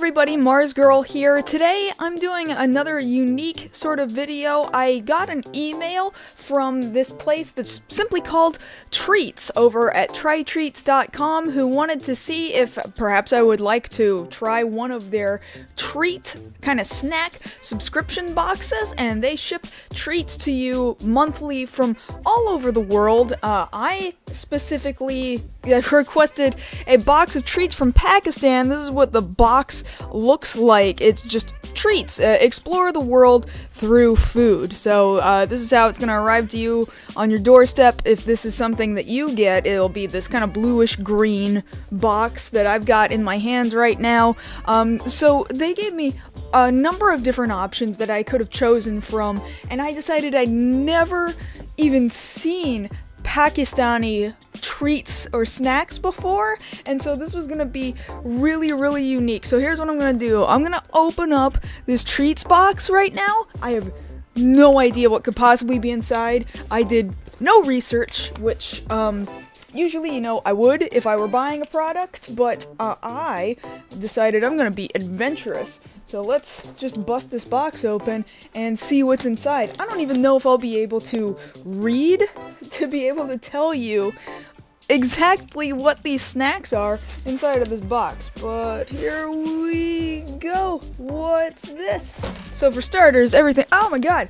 everybody, Mars Girl here. Today I'm doing another unique sort of video. I got an email from this place that's simply called Treats over at trytreats.com who wanted to see if perhaps I would like to try one of their treat kind of snack subscription boxes, and they ship treats to you monthly from all over the world. I specifically requested a box of treats from Pakistan. This is what the box looks like. It's just treats. Explore the world through food. So this is how it's going to arrive to you on your doorstep. If this is something that you get, it'll be this kind of bluish green box that I've got in my hands right now. So they gave me a number of different options that I could have chosen from, and I decided I'd never even seen Pakistani treats or snacks before, and so this was gonna be really unique. So here's what I'm gonna do. I'm gonna open up this treats box right now. I have no idea what could possibly be inside. I did no research, which usually, you know, I would if I were buying a product, but I decided I'm gonna be adventurous. So let's just bust this box open and see what's inside. I don't even know if I'll be able to read to be able to tell you exactly what these snacks are inside of this box, but here we go. What's this? So for starters, everything, oh my god,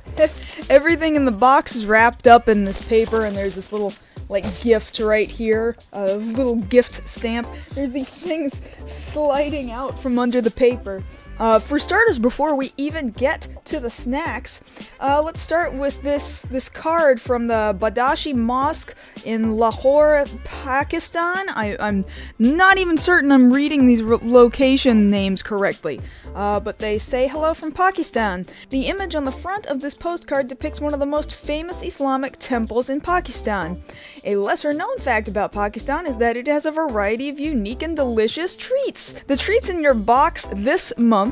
everything in the box is wrapped up in this paper, and there's this little like gift right here, a little gift stamp. There's these things sliding out from under the paper. For starters, before we even get to the snacks, let's start with this card from the Badashi Mosque in Lahore, Pakistan. I'm not even certain I'm reading these location names correctly, but they say hello from Pakistan. The image on the front of this postcard depicts one of the most famous Islamic temples in Pakistan. A lesser-known fact about Pakistan is that it has a variety of unique and delicious treats. The treats in your box this month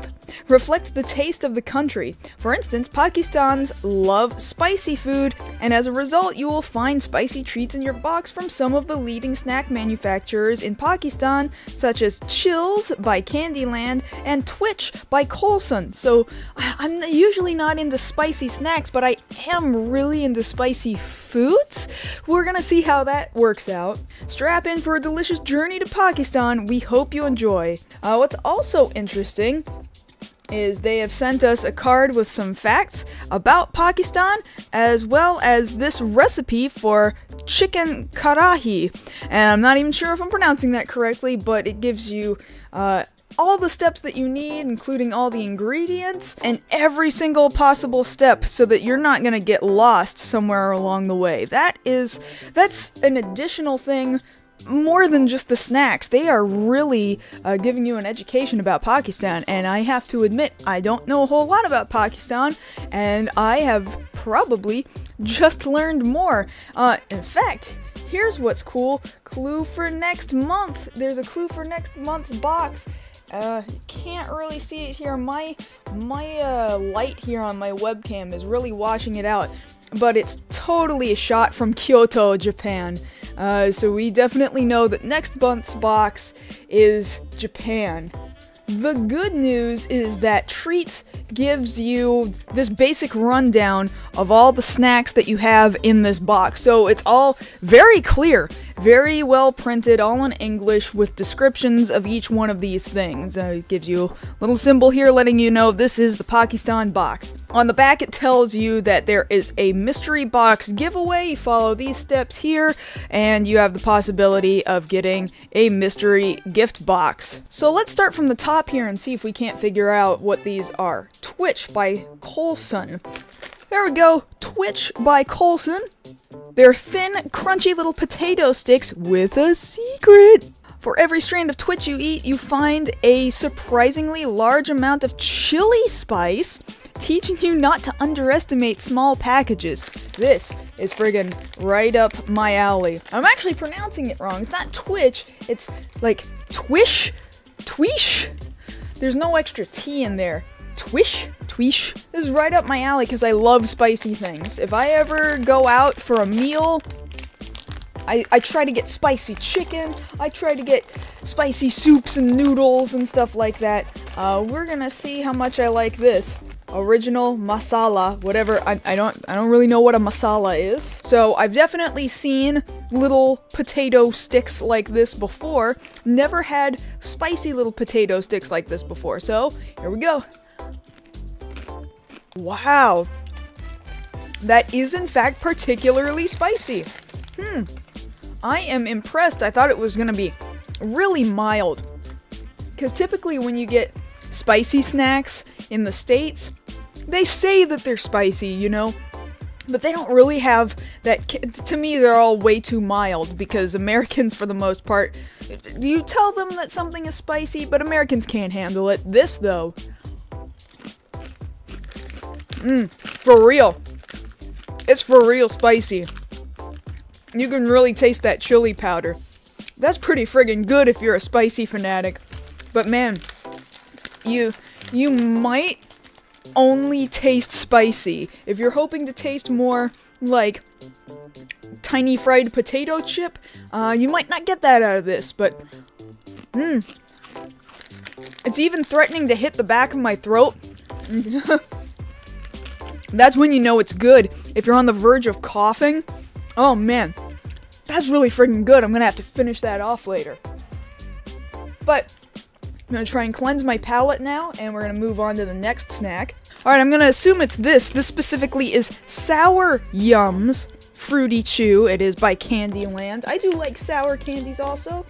reflect the taste of the country. For instance, Pakistans love spicy food, and as a result, you will find spicy treats in your box from some of the leading snack manufacturers in Pakistan, such as Chills by Candyland and Twich by Colson. So, I'm usually not into spicy snacks, but I am really into spicy foods. We're gonna see how that works out. Strap in for a delicious journey to Pakistan. We hope you enjoy. What's also interesting is they have sent us a card with some facts about Pakistan, as well as this recipe for chicken karahi. And I'm not even sure if I'm pronouncing that correctly, but it gives you all the steps that you need, including all the ingredients, and every single possible step so that you're not gonna get lost somewhere along the way. That's an additional thing. More than just the snacks, they are really giving you an education about Pakistan, and I have to admit, I don't know a whole lot about Pakistan, and I have probably just learned more. In fact, here's what's cool. Clue for next month. There's a clue for next month's box. Can't really see it here. My light here on my webcam is really washing it out, but it's totally a shot from Kyoto, Japan. So we definitely know that next month's box is Japan. The good news is that Treats gives you this basic rundown of all the snacks that you have in this box. So it's all very clear, very well printed, all in English with descriptions of each one of these things. It gives you a little symbol here letting you know this is the Pakistan box. On the back it tells you that there is a mystery box giveaway. You follow these steps here and you have the possibility of getting a mystery gift box. So let's start from the top here and see if we can't figure out what these are. Twich by Colson. There we go, Twich by Colson. They're thin, crunchy little potato sticks with a secret. For every strand of Twich you eat, you find a surprisingly large amount of chili spice, teaching you not to underestimate small packages. This is friggin' right up my alley. I'm actually pronouncing it wrong. It's not Twitch, it's like Twish? Twish? There's no extra T in there. Twish? Twish? This is right up my alley because I love spicy things. If I ever go out for a meal, I try to get spicy chicken, I try to get spicy soups and noodles and stuff like that. We're gonna see how much I like this. Original masala, whatever. I don't really know what a masala is. So I've definitely seen little potato sticks like this before. Never had spicy little potato sticks like this before. So here we go. Wow. That is in fact particularly spicy. I am impressed. I thought it was gonna be really mild. Because typically when you get spicy snacks in the States, they say that they're spicy, you know? But they don't really have that. To me, they're all way too mild because Americans, for the most part, you tell them that something is spicy, but Americans can't handle it. This, though. For real. It's for real spicy. You can really taste that chili powder. That's pretty friggin' good if you're a spicy fanatic. But man, you might only taste spicy. If you're hoping to taste more like tiny fried potato chip, you might not get that out of this, but it's even threatening to hit the back of my throat. That's when you know it's good. If you're on the verge of coughing, oh man, that's really friggin' good. I'm gonna have to finish that off later. But I'm gonna try and cleanse my palate now, and we're gonna move on to the next snack. Alright, I'm gonna assume it's this. This specifically is Sour Yums Fruity Chew. It is by Candyland. I do like sour candies also.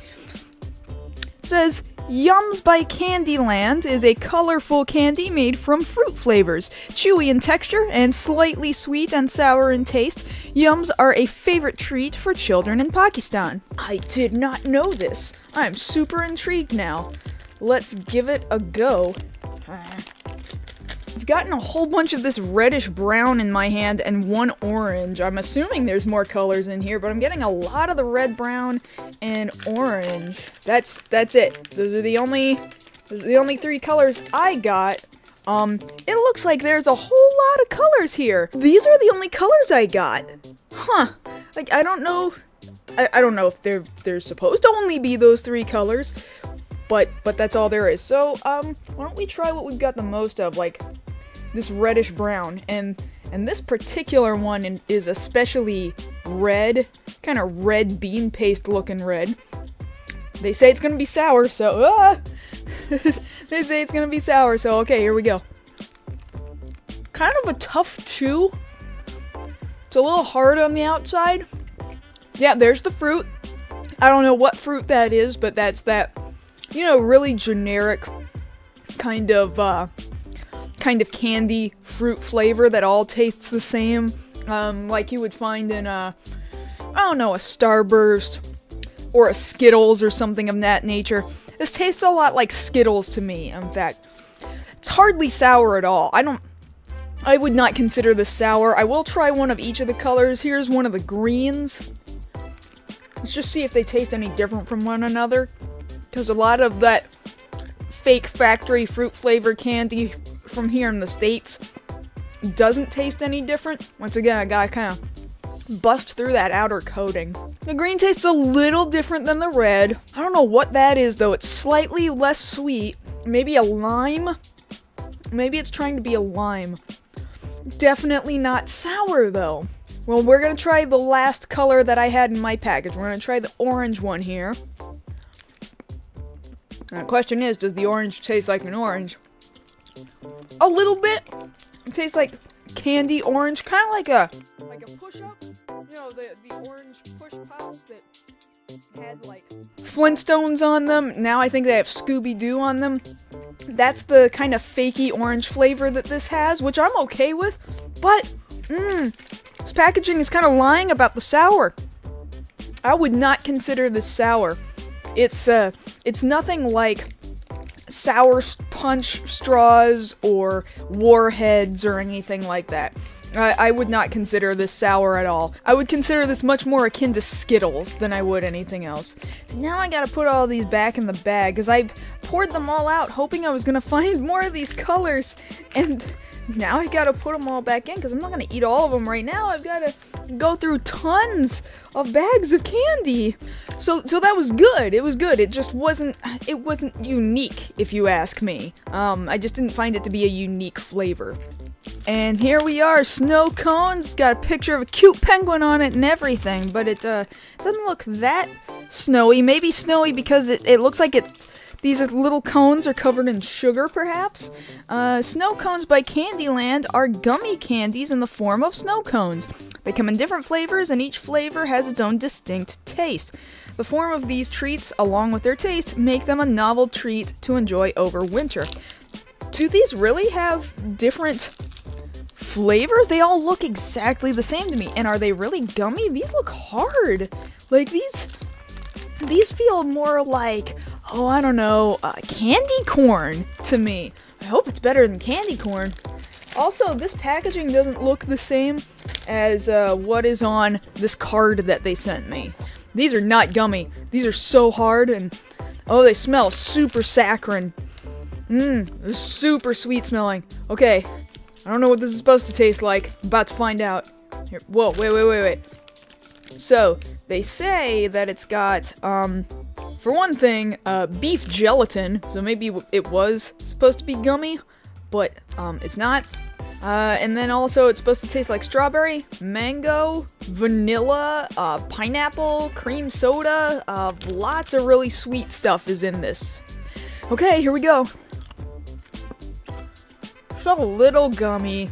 It says, Yums by Candyland is a colorful candy made from fruit flavors. Chewy in texture and slightly sweet and sour in taste, Yums are a favorite treat for children in Pakistan. I did not know this. I'm super intrigued now. Let's give it a go. I've gotten a whole bunch of this reddish brown in my hand and one orange. I'm assuming there's more colors in here, but I'm getting a lot of the red, brown, and orange. That's it. Those are the only three colors I got. It looks like there's a whole lot of colors here. These are the only colors I got. Huh. Like, I don't know. I don't know if they're supposed to only be those three colors. But that's all there is. So, why don't we try what we've got the most of, like this reddish brown. And this particular one is especially red, kind of red bean paste looking red. They say it's gonna be sour, so they say it's gonna be sour, so okay, here we go. Kind of a tough chew. It's a little hard on the outside. Yeah, there's the fruit. I don't know what fruit that is, but that's that, you know, really generic kind of candy fruit flavor that all tastes the same, like you would find in I don't know, a Starburst or a Skittles or something of that nature. This tastes a lot like Skittles to me, in fact. It's hardly sour at all. I would not consider this sour. I will try one of each of the colors. Here's one of the greens. Let's just see if they taste any different from one another. Because a lot of that fake factory fruit flavor candy from here in the States doesn't taste any different. Once again, I gotta kind of bust through that outer coating. The green tastes a little different than the red. I don't know what that is though. It's slightly less sweet. Maybe a lime? Maybe it's trying to be a lime. Definitely not sour though. Well, we're gonna try the last color that I had in my package. We're gonna try the orange one here. Now, the question is, does the orange taste like an orange? A little bit. It tastes like candy orange, kind of like a push-up. You know, the orange push pops that had like Flintstones on them. Now I think they have Scooby-Doo on them. That's the kind of fakey orange flavor that this has, which I'm okay with. But this packaging is kind of lying about the sour. I would not consider this sour. It's nothing like Sour Punch straws or Warheads or anything like that. I would not consider this sour at all. I would consider this much more akin to Skittles than I would anything else. So now I gotta put all these back in the bag, because I've poured them all out hoping I was gonna find more of these colors, and now I gotta put them all back in because I'm not gonna eat all of them right now. I've gotta go through tons of bags of candy. So that was good. It was good. It just wasn't unique, if you ask me. I just didn't find it to be a unique flavor. And here we are, snow cones. Got a picture of a cute penguin on it and everything, but it doesn't look that snowy. Maybe snowy because it looks like these little cones are covered in sugar, perhaps? Snow cones by Candyland are gummy candies in the form of snow cones. They come in different flavors, and each flavor has its own distinct taste. The form of these treats, along with their taste, make them a novel treat to enjoy over winter. Do these really have different flavors? They all look exactly the same to me. And are they really gummy? These look hard. Like, these feel more like, oh, I don't know, candy corn to me. I hope it's better than candy corn. Also, this packaging doesn't look the same as what is on this card that they sent me. These are not gummy. These are so hard, and oh, they smell super saccharine. They're super sweet smelling. Okay, I don't know what this is supposed to taste like. I'm about to find out. Here, whoa, wait. So, they say that it's got, for one thing, beef gelatin, so maybe it was supposed to be gummy, but it's not. And then also it's supposed to taste like strawberry, mango, vanilla, pineapple, cream soda, lots of really sweet stuff is in this. Okay, here we go. It's a little gummy.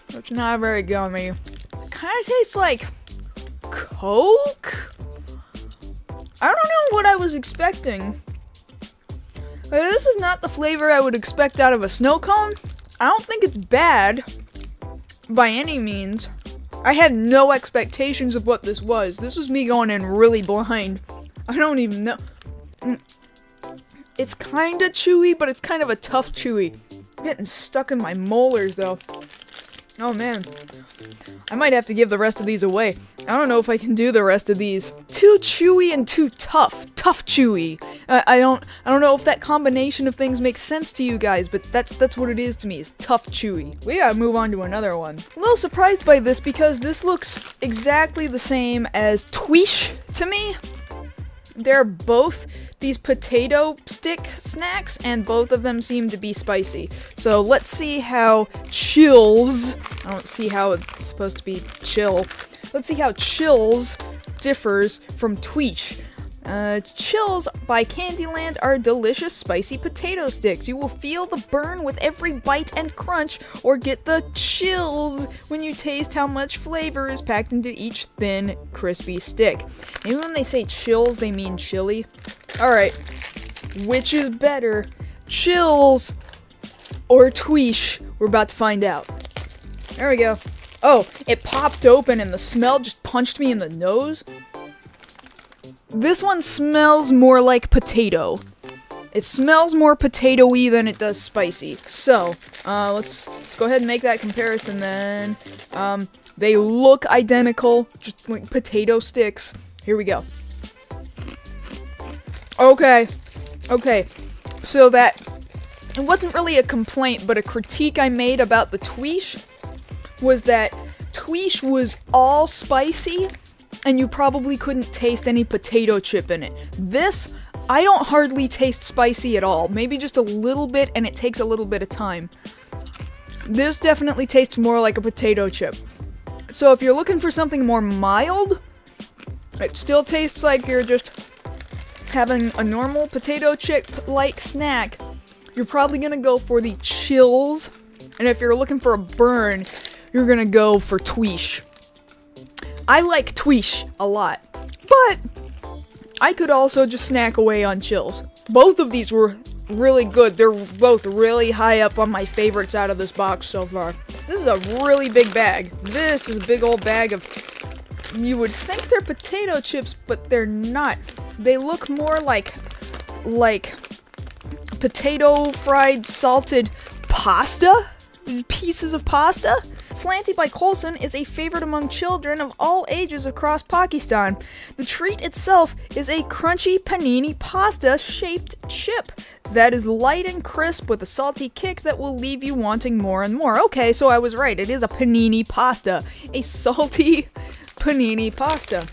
It's not very gummy. It kind of tastes like Coke? I don't know what I was expecting. This is not the flavor I would expect out of a snow cone. I don't think it's bad by any means. I had no expectations of what this was. This was me going in really blind. I don't even know. It's kind of chewy, but it's kind of a tough chewy. Getting stuck in my molars though. Oh man. I might have to give the rest of these away. I don't know if I can do the rest of these. Too chewy and too tough. Tough chewy. I don't know if that combination of things makes sense to you guys, but that's what it is to me, is tough chewy. We gotta move on to another one. A little surprised by this because this looks exactly the same as Twich to me. They're both these potato stick snacks, and both of them seem to be spicy. So let's see how Chills, I don't see how it's supposed to be chill. Let's see how Chills differs from Twich. Chills by Candyland are delicious spicy potato sticks. You will feel the burn with every bite and crunch, or get the chills when you taste how much flavor is packed into each thin, crispy stick. Maybe when they say chills, they mean chili. Alright, which is better, Chills or Twich? We're about to find out. There we go. Oh, it popped open and the smell just punched me in the nose. This one smells more like potato. It smells more potato-y than it does spicy. So, let's go ahead and make that comparison then. They look identical, just like potato sticks. Here we go. Okay. So that, it wasn't really a complaint, but a critique I made about the Twich was that Twich was all spicy, and you probably couldn't taste any potato chip in it. This, I don't hardly taste spicy at all. Maybe just a little bit, and it takes a little bit of time. This definitely tastes more like a potato chip. So if you're looking for something more mild, it still tastes like you're just having a normal potato chip-like snack, you're probably gonna go for the Chills. And if you're looking for a burn, you're gonna go for Twich. I like Twich a lot, but I could also just snack away on Chills. Both of these were really good. They're both really high up on my favorites out of this box so far. This is a really big bag. This is a big old bag of, you would think they're potato chips, but they're not. They look more like potato fried salted pasta, pieces of pasta? Slanty by Colson is a favorite among children of all ages across Pakistan. The treat itself is a crunchy panini pasta-shaped chip that is light and crisp with a salty kick that will leave you wanting more and more. Okay, so I was right. It is a panini pasta. A salty panini pasta.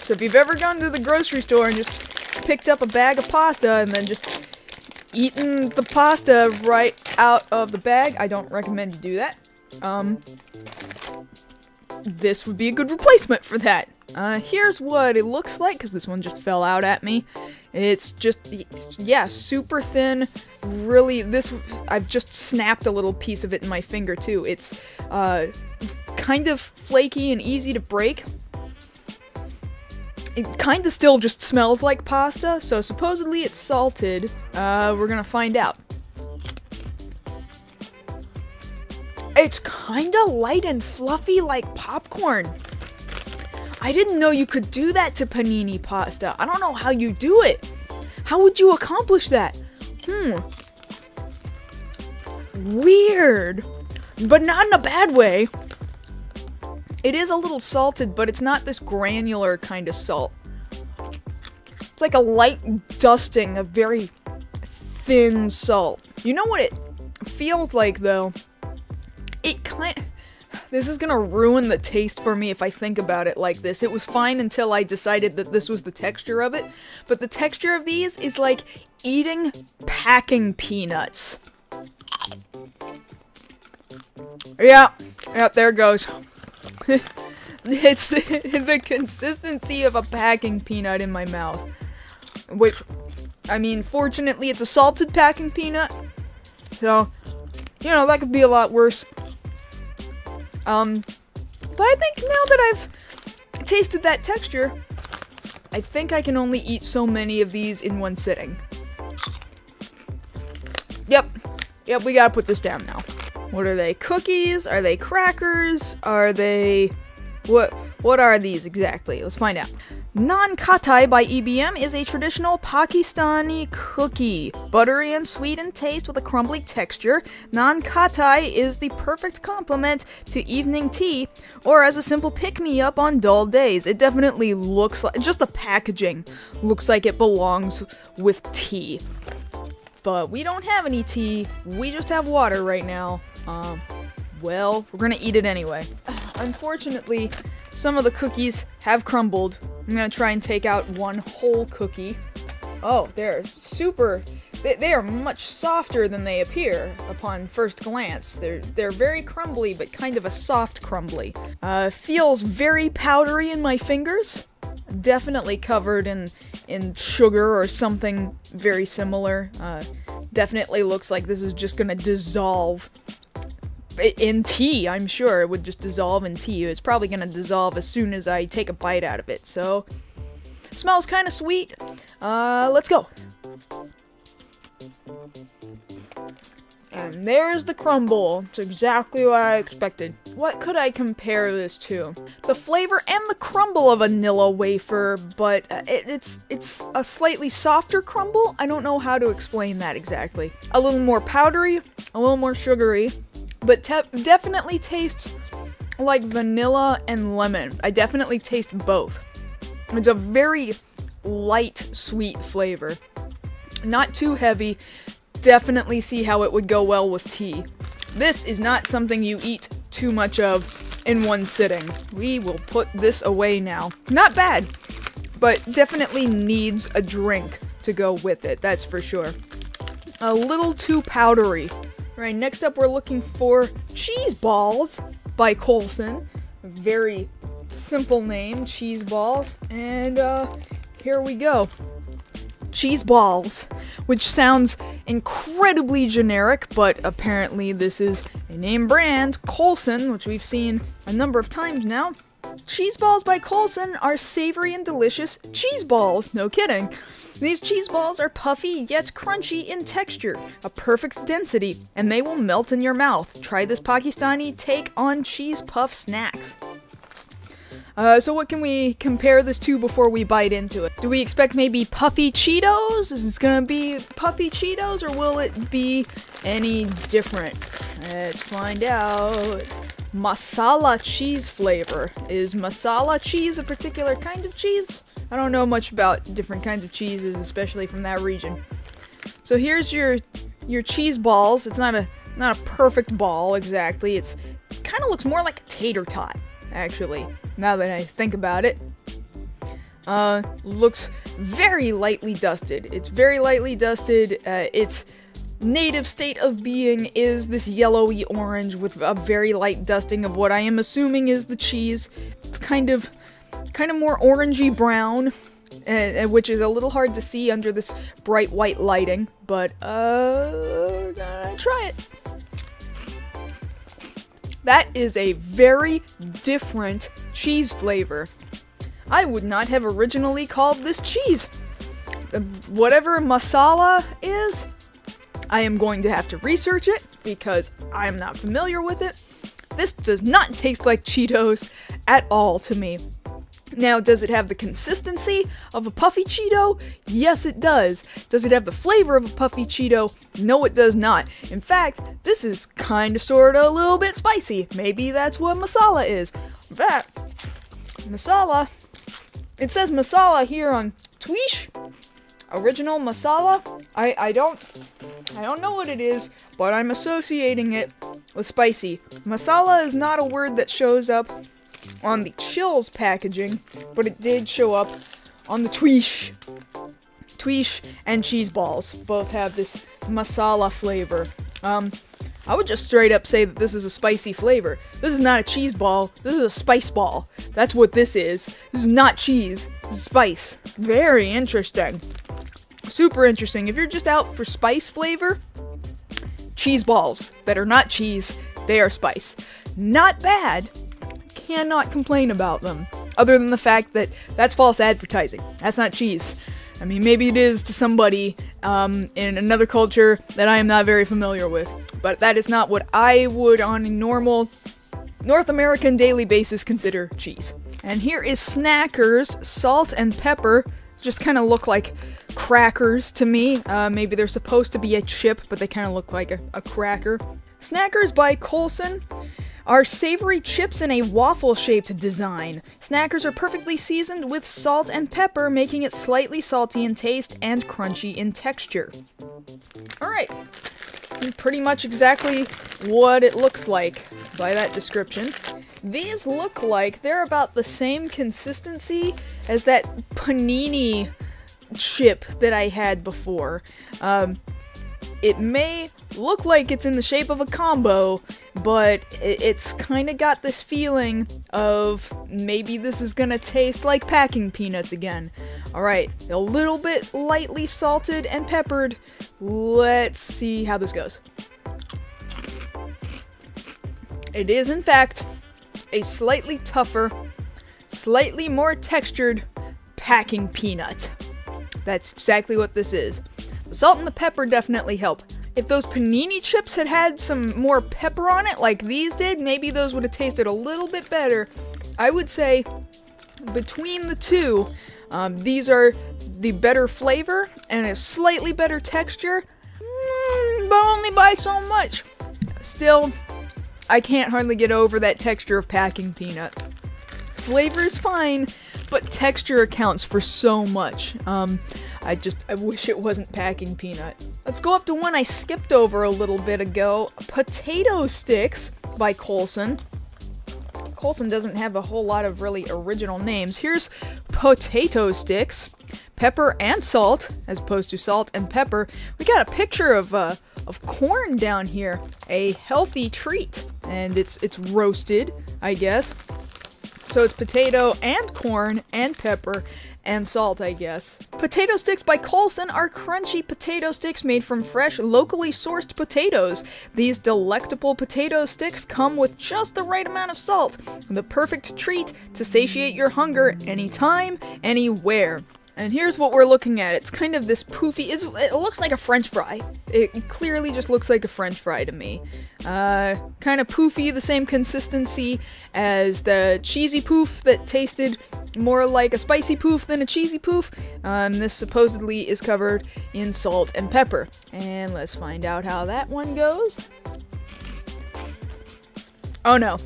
So if you've ever gone to the grocery store and just picked up a bag of pasta and then just eaten the pasta right out of the bag, I don't recommend you do that. This would be a good replacement for that. Here's what it looks like, because this one just fell out at me. It's just, yeah, super thin. Really, I've just snapped a little piece of it in my finger, too. It's, kind of flaky and easy to break. It kind of still just smells like pasta, so supposedly it's salted. We're gonna find out. It's kinda light and fluffy like popcorn. I didn't know you could do that to panini pasta. I don't know how you do it. How would you accomplish that? Weird. But not in a bad way. It is a little salted, but it's not this granular kind of salt. It's like a light dusting of very thin salt. You know what it feels like, though? This is gonna ruin the taste for me if I think about it like this. It was fine until I decided that this was the texture of it, but the texture of these is like eating packing peanuts. Yeah, there it goes. It's the consistency of a packing peanut in my mouth. Which, I mean, fortunately it's a salted packing peanut, so, you know, that could be a lot worse. But I think now that I've tasted that texture, I think I can only eat so many of these in one sitting. Yep, we gotta put this down now. What are they? Cookies? Are they crackers? Are they... What are these exactly? Let's find out. Naan Katai by EBM is a traditional Pakistani cookie. Buttery and sweet in taste with a crumbly texture, Naan Katai is the perfect complement to evening tea or as a simple pick-me-up on dull days. It definitely looks like... just the packaging looks like it belongs with tea. But we don't have any tea, we just have water right now. Well, we're gonna eat it anyway. Unfortunately, some of the cookies have crumbled. I'm gonna try and take out one whole cookie. Oh, they're super... They are much softer than they appear upon first glance. They're very crumbly, but kind of a soft crumbly. Feels very powdery in my fingers. Definitely covered in sugar or something very similar. Definitely looks like this is just gonna dissolve in tea, I'm sure. It would just dissolve in tea. It's probably gonna dissolve as soon as I take a bite out of it, so... Smells kinda sweet. Let's go. And there's the crumble. It's exactly what I expected. What could I compare this to? The flavor and the crumble of a vanilla wafer, but it's a slightly softer crumble. I don't know how to explain that exactly. A little more powdery, a little more sugary, but definitely tastes like vanilla and lemon. I definitely taste both. It's a very light, sweet flavor. Not too heavy. Definitely see how it would go well with tea. This is not something you eat too much of in one sitting. We will put this away now. Not bad, but definitely needs a drink to go with it, that's for sure. A little too powdery. Alright, next up we're looking for Cheese Balls by Colson. Very simple name, Cheese Balls. And here we go. Cheese balls, which sounds incredibly generic, but apparently this is a name brand, Colson, which we've seen a number of times now. Cheese balls by Colson are savory and delicious cheese balls, no kidding. These cheese balls are puffy yet crunchy in texture, a perfect density, and they will melt in your mouth. Try this Pakistani take on cheese puff snacks. So what can we compare this to before we bite into it? Do we expect maybe puffy Cheetos? Is this gonna be puffy Cheetos, or will it be any different? Let's find out. Masala cheese flavor. Is masala cheese a particular kind of cheese? I don't know much about different kinds of cheeses, especially from that region. So here's your cheese balls. It's not a perfect ball exactly. It kind of looks more like a tater tot, actually, now that I think about it. Looks very lightly dusted. It's very lightly dusted. Its native state of being is this yellowy orange with a very light dusting of what I am assuming is the cheese. It's kind of more orangey brown, which is a little hard to see under this bright white lighting, but we're gonna try it. That is a very different cheese flavor. I would not have originally called this cheese. Whatever masala is, I am going to have to research it because I am not familiar with it. This does not taste like Cheetos at all to me. Now, does it have the consistency of a puffy Cheeto? Yes, it does. Does it have the flavor of a puffy Cheeto? No, it does not. In fact, this is kind of, sort of, a little bit spicy. Maybe that's what masala is. In fact, masala, it says masala here on Twich. Original masala? I don't know what it is, but I'm associating it with spicy. Masala is not a word that shows up on the Chills packaging, but it did show up on the Twich. Twich and cheese balls both have this masala flavor. I would just straight up say that this is a spicy flavor. This is not a cheese ball, this is a spice ball. That's what this is. This is not cheese, this is spice. Very interesting. Super interesting. If you're just out for spice flavor, cheese balls that are not cheese, they are spice. Not bad. Cannot complain about them. Other than the fact that that's false advertising. That's not cheese. I mean, maybe it is to somebody in another culture that I am not very familiar with. But that is not what I would on a normal North American daily basis consider cheese. And here is Snackers salt and pepper. Just kind of look like crackers to me. Maybe they're supposed to be a chip, but they kind of look like a cracker. Snackers by Colson are savory chips in a waffle-shaped design. Snackers are perfectly seasoned with salt and pepper, making it slightly salty in taste and crunchy in texture. Alright, pretty much exactly what it looks like by that description. These look like they're about the same consistency as that panini chip that I had before. It may look like it's in the shape of a combo, but it's kind of got this feeling of maybe this is gonna taste like packing peanuts again. Alright, a little bit lightly salted and peppered. Let's see how this goes. It is, in fact, a slightly tougher, slightly more textured packing peanut. That's exactly what this is. The salt and the pepper definitely help. If those panini chips had had some more pepper on it like these did, maybe those would have tasted a little bit better. I would say between the two, these are the better flavor and a slightly better texture, but only by so much. Still, I can't hardly get over that texture of packing peanut. Flavor is fine, but texture accounts for so much. I wish it wasn't packing peanut. Let's go up to one I skipped over a little bit ago. Potato Sticks by Colson. Colson doesn't have a whole lot of really original names. Here's Potato Sticks. Pepper and salt, as opposed to salt and pepper. We got a picture of corn down here. A healthy treat. And it's roasted, I guess. So it's potato and corn and pepper and salt, I guess. Potato Sticks by Colson are crunchy potato sticks made from fresh, locally sourced potatoes. These delectable potato sticks come with just the right amount of salt, the perfect treat to satiate your hunger anytime, anywhere. And here's what we're looking at. It's kind of this poofy, it looks like a French fry. It clearly just looks like a French fry to me. Kind of poofy, the same consistency as the cheesy poof that tasted more like a spicy poof than a cheesy poof. This supposedly is covered in salt and pepper. And let's find out how that one goes. Oh no.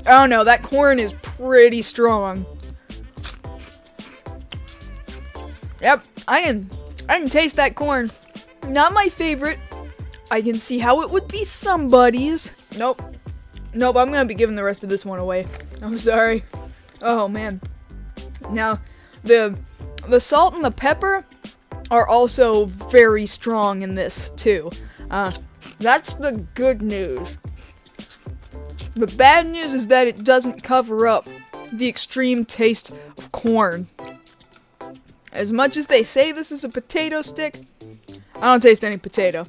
Oh no, that corn is pretty strong. Yep, I can taste that corn. Not my favorite. I can see how it would be somebody's. Nope. Nope, I'm gonna be giving the rest of this one away. I'm sorry. Oh man. Now, the salt and the pepper are also very strong in this too. That's the good news. The bad news is that it doesn't cover up the extreme taste of corn. As much as they say this is a potato stick, I don't taste any potato.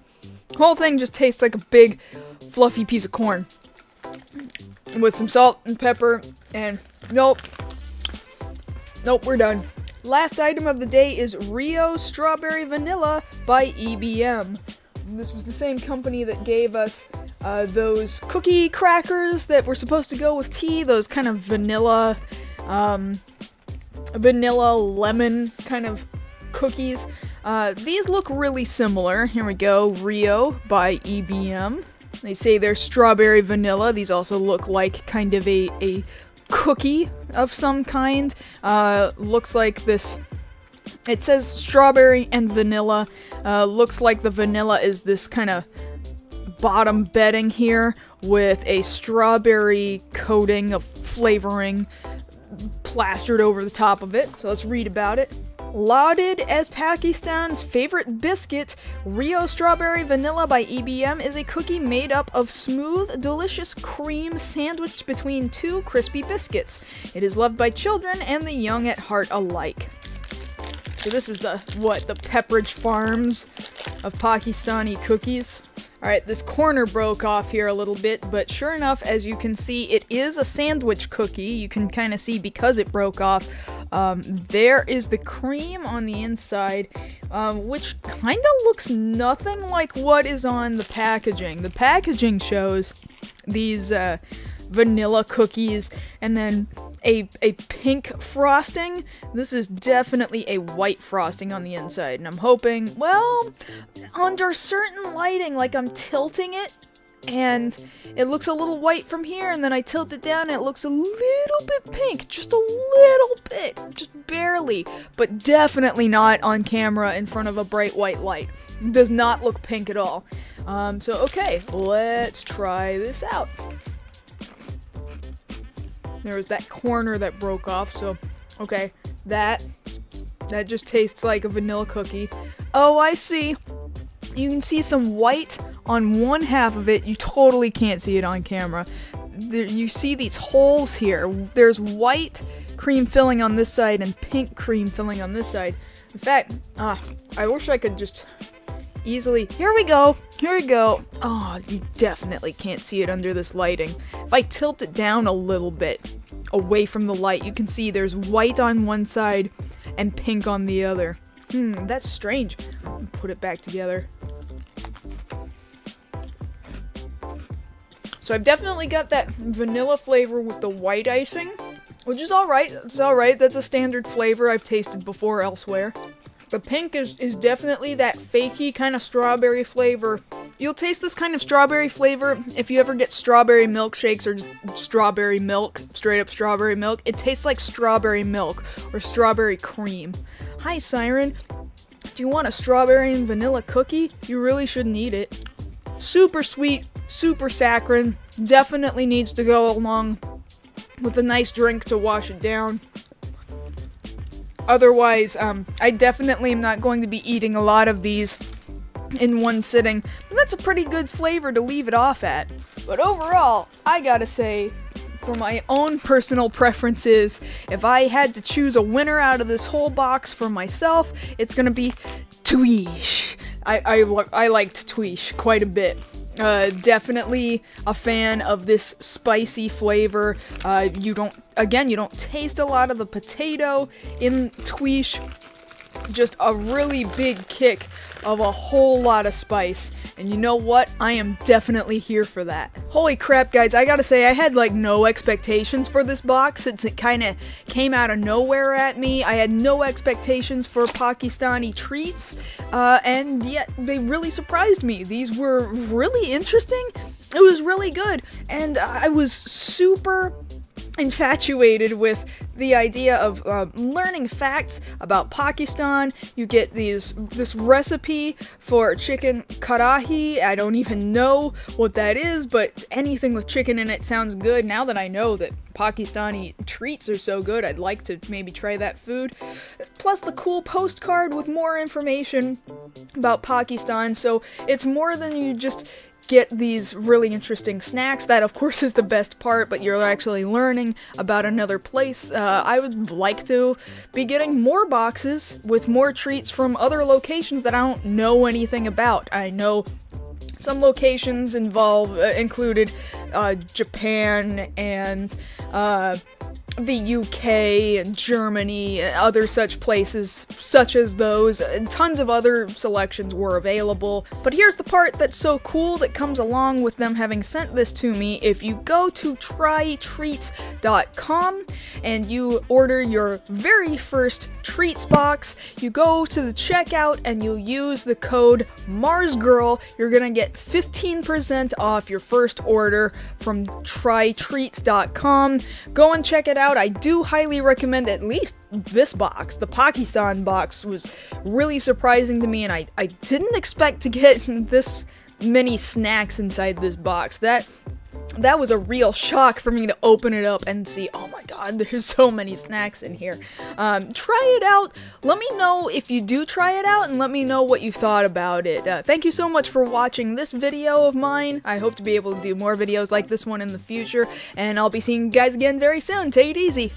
The whole thing just tastes like a big, fluffy piece of corn. With some salt and pepper, and nope. Nope, we're done. Last item of the day is Rio Strawberry Vanilla by EBM. This was the same company that gave us those cookie crackers that were supposed to go with tea, those kind of vanilla lemon kind of cookies. These look really similar. Here we go, Rio by EBM. They say they're strawberry vanilla. These also look like kind of a cookie of some kind. Looks like this. It says strawberry and vanilla. Looks like the vanilla is this kind of bottom bedding here with a strawberry coating of flavoring plastered over the top of it. So let's read about it. Lauded as Pakistan's favorite biscuit, Rio Strawberry Vanilla by EBM is a cookie made up of smooth, delicious cream sandwiched between two crispy biscuits. It is loved by children and the young at heart alike. So this is the Pepperidge Farms of Pakistani cookies. Alright, this corner broke off here a little bit, but sure enough, as you can see, it is a sandwich cookie. You can kind of see because it broke off. There is the cream on the inside, which kind of looks nothing like what is on the packaging. The packaging shows these vanilla cookies and then a pink frosting. This is definitely a white frosting on the inside, and I'm hoping, well, under certain lighting, like I'm tilting it, and it looks a little white from here, and then I tilt it down and it looks a little bit pink, just a little bit, just barely, but definitely not on camera in front of a bright white light. It does not look pink at all. So okay, let's try this out. There was that corner that broke off, so okay, that just tastes like a vanilla cookie. Oh, I see. You can see some white on one half of it. You totally can't see it on camera. You see these holes here. There's white cream filling on this side and pink cream filling on this side. In fact, I wish I could just easily... Here we go! Here we go! Oh, you definitely can't see it under this lighting. If I tilt it down a little bit away from the light, you can see there's white on one side and pink on the other. That's strange. Put it back together. So I've definitely got that vanilla flavor with the white icing, which is alright. It's alright. That's a standard flavor I've tasted before elsewhere. The pink is definitely that fakey kind of strawberry flavor. You'll taste this kind of strawberry flavor if you ever get strawberry milkshakes or just strawberry milk, straight up strawberry milk. It tastes like strawberry milk or strawberry cream. Hi, Siren. Do you want a strawberry and vanilla cookie? You really shouldn't eat it. Super sweet, super saccharine. Definitely needs to go along with a nice drink to wash it down. Otherwise, I definitely am not going to be eating a lot of these in one sitting. But that's a pretty good flavor to leave it off at. But overall, I gotta say, for my own personal preferences, if I had to choose a winner out of this whole box for myself, it's gonna be Twich. I liked Twich quite a bit. Definitely a fan of this spicy flavor. You don't taste a lot of the potato in Twich. Just a really big kick of a whole lot of spice. And you know what? I am definitely here for that. Holy crap, guys, I gotta say, I had like no expectations for this box since it kinda came out of nowhere at me. I had no expectations for Pakistani treats, and yet they really surprised me. These were really interesting, It was really good, and I was super infatuated with the idea of learning facts about Pakistan. You get this recipe for chicken karahi. I don't even know what that is, but anything with chicken in it sounds good. Now that I know that Pakistani treats are so good, I'd like to maybe try that food. Plus the cool postcard with more information about Pakistan, so it's more than you just get these really interesting snacks. That of course is the best part, but you're actually learning about another place. I would like to be getting more boxes with more treats from other locations that I don't know anything about. I know some locations included Japan and the UK and Germany, other such places such as those, and tons of other selections were available. But here's the part that's so cool that comes along with them having sent this to me. If you go to trytreats.com and you order your very first treats box, you go to the checkout and you use the code MarsGirl, you're gonna get 15% off your first order from trytreats.com. Go and check it out. I do highly recommend at least this box. The Pakistan box was really surprising to me, and I didn't expect to get this many snacks inside this box. That was a real shock for me to open it up and see, oh my god, there's so many snacks in here. Try it out. Let me know if you do try it out, and let me know what you thought about it. Thank you so much for watching this video of mine. I hope to be able to do more videos like this one in the future, and I'll be seeing you guys again very soon. Take it easy.